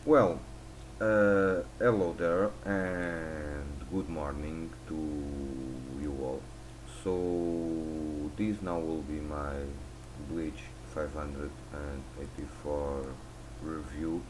Well, hello there and good morning to you all. So, this now will be my Bleach 584 review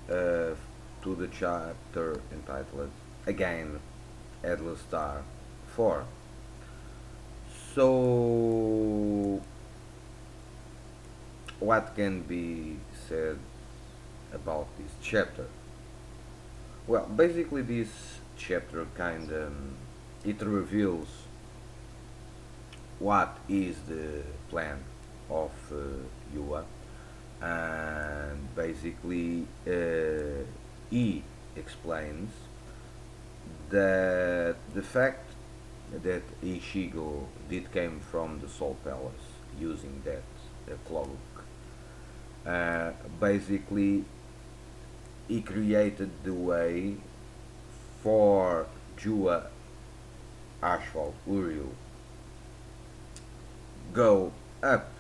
to the chapter entitled Again Headless Star 4. So, what can be said about this chapter? Well, basically, this chapter kind of it reveals what is the plan of Yua, and basically he explains that the fact that Ishigo did came from the Soul Palace using that cloak, basically he created the way for Jua Asphalt Uriel go up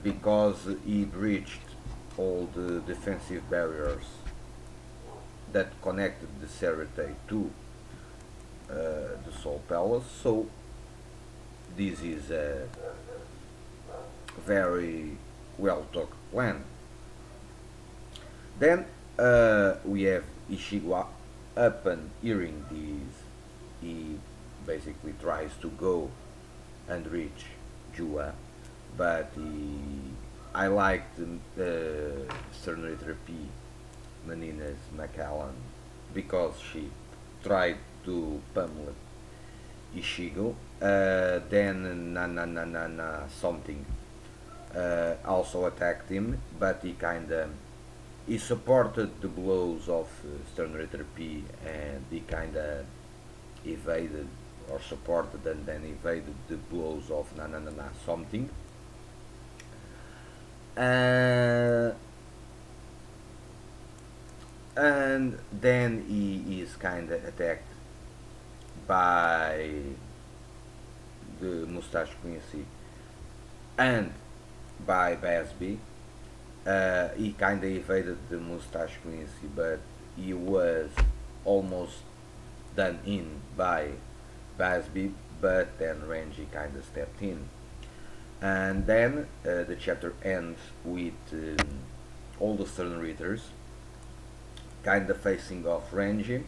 because he breached all the defensive barriers that connected the Serete to the Soul Palace. So this is a very well talked plan. Then we have Ishiwa. Upon hearing this, he basically tries to go and reach Jua, but I liked Senator P. Menina's Macallan because she tried to pummel Ishigo. Then na something also attacked him, but he supported the blows of Sternritter P, and he kinda evaded or supported and then evaded the blows of something. Uh, and then he is kinda attacked by the Mustache Quincy and by Basby. He kinda evaded the Mustache Quincy, but he was almost done in by Basby, but then Renji kinda stepped in. And then the chapter ends with all the Stern Readers kinda facing off Renji,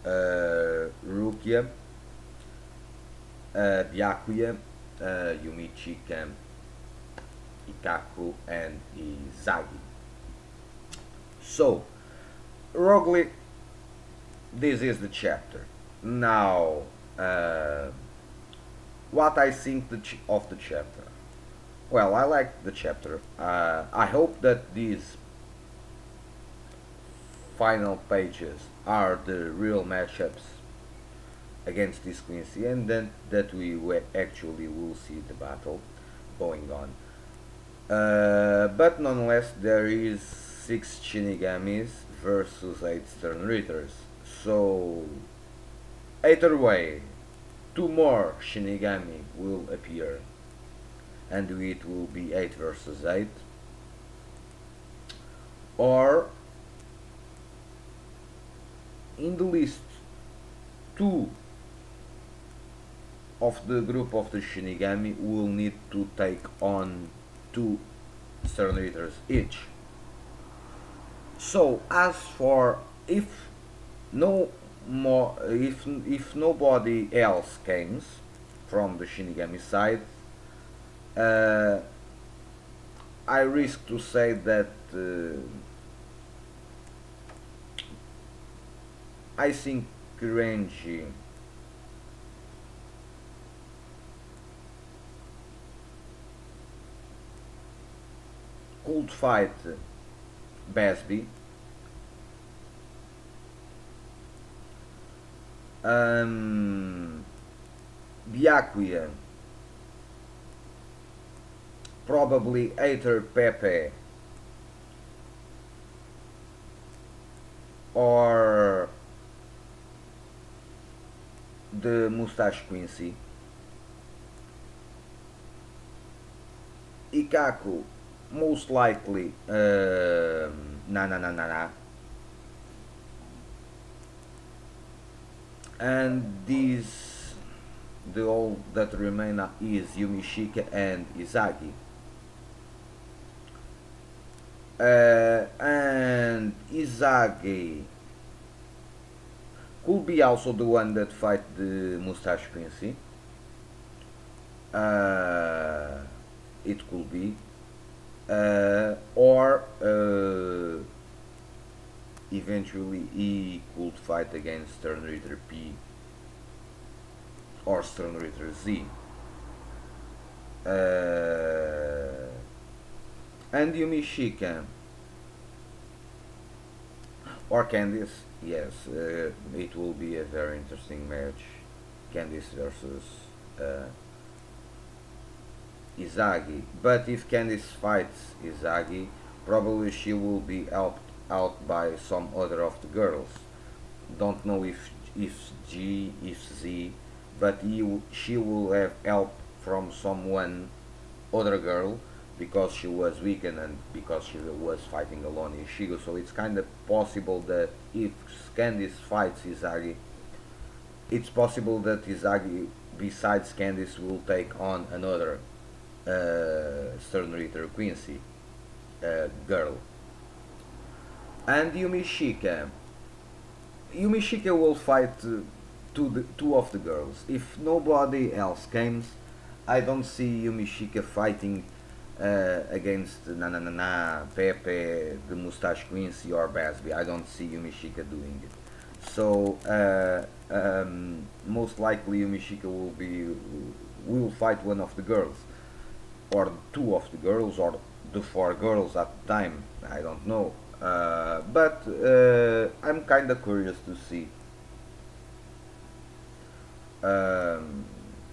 Rukia, Byakuya, Yumichika, Ikaku, and Izagi. So, Rogli, this is the chapter. Now, what I think of the chapter? Well, I like the chapter. I hope that these final pages are the real matchups against this Quincy, and then that we actually will see the battle going on. But nonetheless, there is 6 Shinigamis versus 8 Stern Readers. So, either way, 2 more Shinigami will appear, and it will be 8 versus 8. Or, in the list, 2 of the group of the Shinigami will need to take on 2 Stern Readers each. So, as for if nobody else comes from the Shinigami side, uh, I risk to say that I think Renji could fight Basby. Byakuya, probably either Pepe or the Mustache Quincy. Ikaku, most likely na na na na na. And these, the all that remain is Yumishika and Izagi. And Izagi could be also the one that fight the Mustache Quincy. Uh, it could be, or eventually he could fight against Stern Ritter P or Stern Ritter Z. And Yumishika or Candice, yes, it will be a very interesting match. Candice versus uh, Izagi. But if Candice fights Izagi, probably she will be helped out by some other of the girls. Don't know if G, if Z, but she will have help from someone other girl because she was weakened and because she was fighting alone in Shigo. So it's kind of possible that if Candice fights Izagi, it's possible that Izagi, besides Candice, will take on another Stern Ritter Quincy girl. And Yumishika will fight two of the girls. If nobody else comes, I don't see Yumishika fighting against Na Na Na Na, Pepe, the Mustache Quincy, or Basby. I don't see Yumishika doing it. So most likely Yumishika will fight one of the girls, or two of the girls, or the four girls at the time. I don't know. But I'm kind of curious to see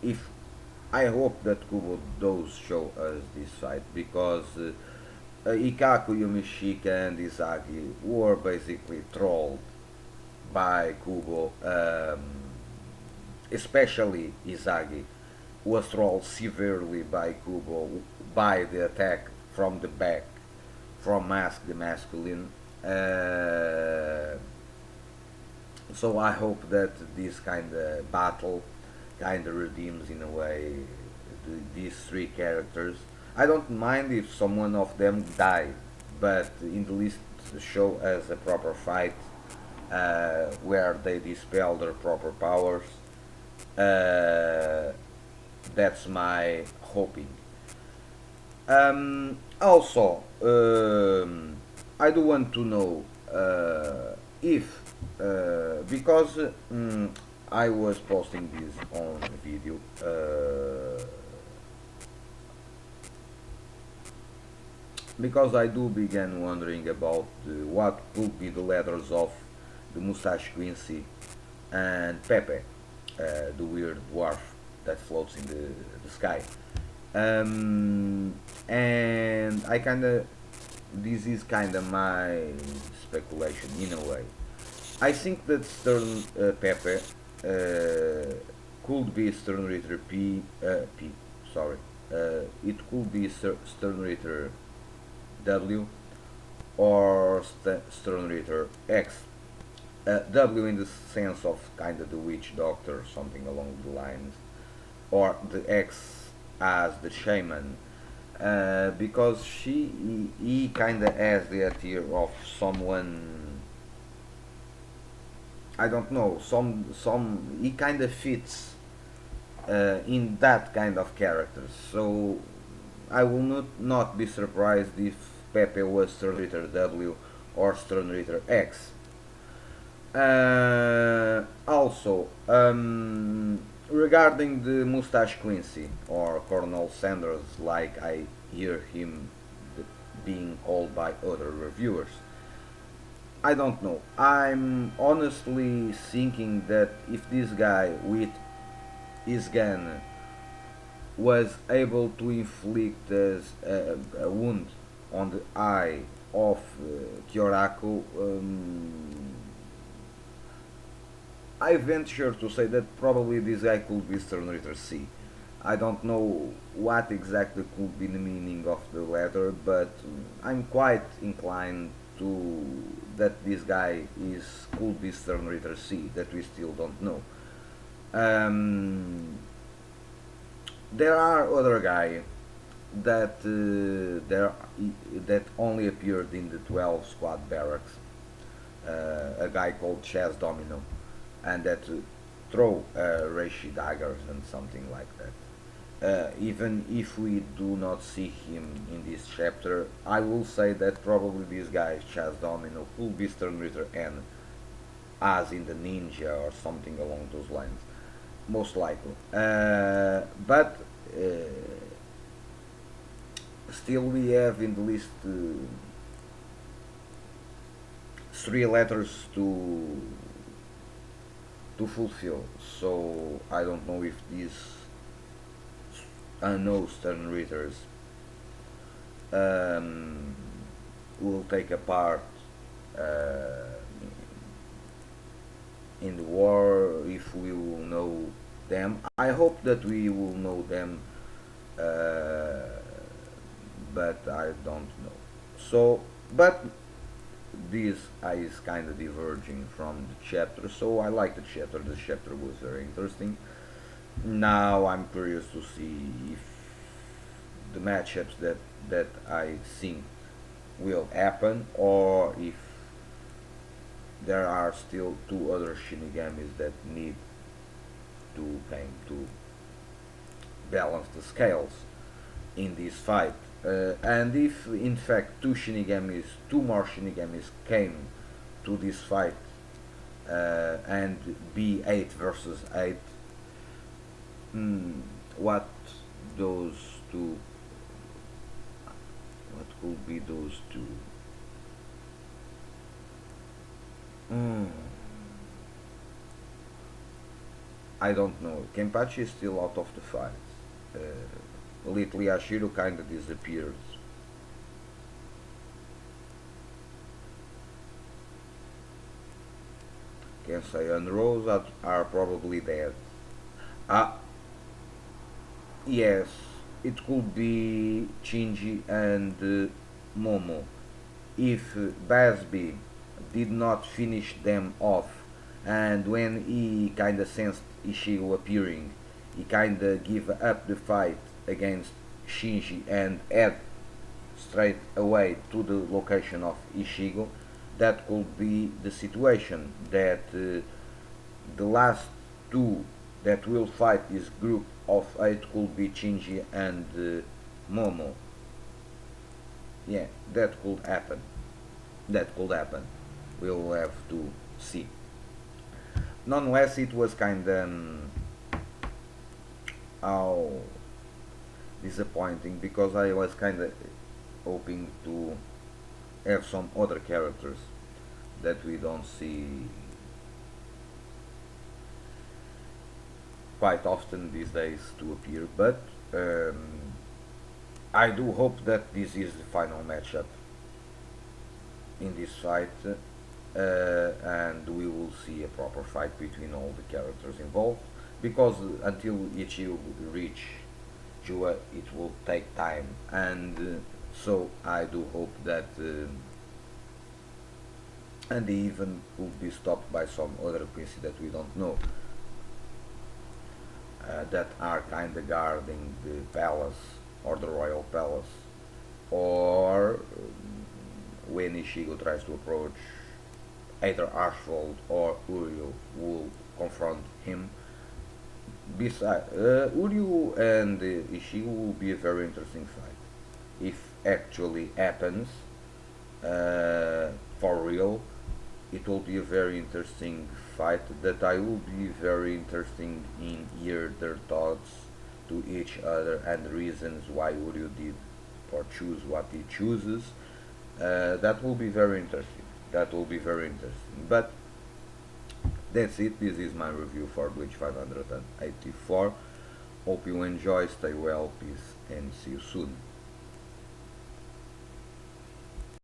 if I hope that Kubo does show us this fight because Ikaku, Yumishika, and Izagi were basically trolled by Kubo, especially Izagi was trolled severely by Kubo by the attack from the back from Mask the Masculine. So I hope that this kind of battle kind of redeems in a way these three characters. I don't mind if someone of them die, but in the least show us a proper fight where they dispel their proper powers. Uh, that's my hoping. Also, I do want to know if because I was posting this on video. Because I do begin wondering about what could be the letters of the Mustache Quincy and Pepe, the weird dwarf that floats in the sky. And I kind of, this is kind of my speculation in a way. I think that Stern Pepe could be Stern Ritter P, sorry. It could be Stern Ritter W or Stern Ritter X. W in the sense of kind of the witch doctor, something along the lines, or the X as the shaman, because he kind of has the idea of someone, I don't know, some he kind of fits in that kind of character. So I will not be surprised if Pepe was Stern Ritter W or Stern Ritter X. Also, regarding the Mustache Quincy or Colonel Sanders, like I hear him being called by other reviewers, I don't know. I'm honestly thinking that if this guy with his gun was able to inflict a wound on the eye of Kyoraku, I venture to say that probably this guy could be Stern Ritter C. I don't know what exactly could be the meaning of the letter, but I'm quite inclined to that this guy is could be Stern Ritter C that we still don't know. Um, there are other guy that there that only appeared in the 12 squad barracks. A guy called Chaz Domino, and that throw Reishi daggers and something like that. Even if we do not see him in this chapter, I will say that probably this guy, Chaz Domino, could be Sternritter N, as in the ninja or something along those lines, most likely. But still, we have in the list three letters to fulfill. So I don't know if these unknown Stern readers um, will take a part uh, in the war, if we will know them. I hope that we will know them, uh, but I don't know. So, but this is kind of diverging from the chapter, so I like the chapter. The chapter was very interesting. Now I'm curious to see if the matchups that I think will happen, or if there are still two other Shinigamis that need to came to balance the scales in this fight. And if in fact two more Shinigamis came to this fight, and be 8 versus 8, what those two, what could be those two? Hmm, I don't know. Kenpachi is still out of the fight. Lately, Ashiro kinda disappears. Kensei and Rose are probably dead. Ah, yes, it could be Shinji and Momo. If Basby did not finish them off, and when he kinda sensed Ishigo appearing, he kinda gave up the fight against Shinji and head straight away to the location of Ishigo. That could be the situation that the last two that will fight this group of 8 could be Shinji and Momo. Yeah, that could happen. That could happen. We'll have to see. Nonetheless, it was kind of how disappointing, because I was kind of hoping to have some other characters that we don't see quite often these days to appear. But I do hope that this is the final matchup in this fight, and we will see a proper fight between all the characters involved, because until Ichigo reach Jua it will take time, and so I do hope that and the event will be stopped by some other Quincy that we don't know, that are kinda guarding the palace or the royal palace, or when Ishigo tries to approach, either Archvold or Uriel will confront him. Besides, Uryu and Ishigo will be a very interesting fight. If actually happens, for real, it will be a very interesting fight that I will be very interesting in hear their thoughts to each other and reasons why Uryu did or choose what he chooses. That will be very interesting. That will be very interesting. But that's it. This is my review for Bleach 584. Hope you enjoy. Stay well. Peace and see you soon.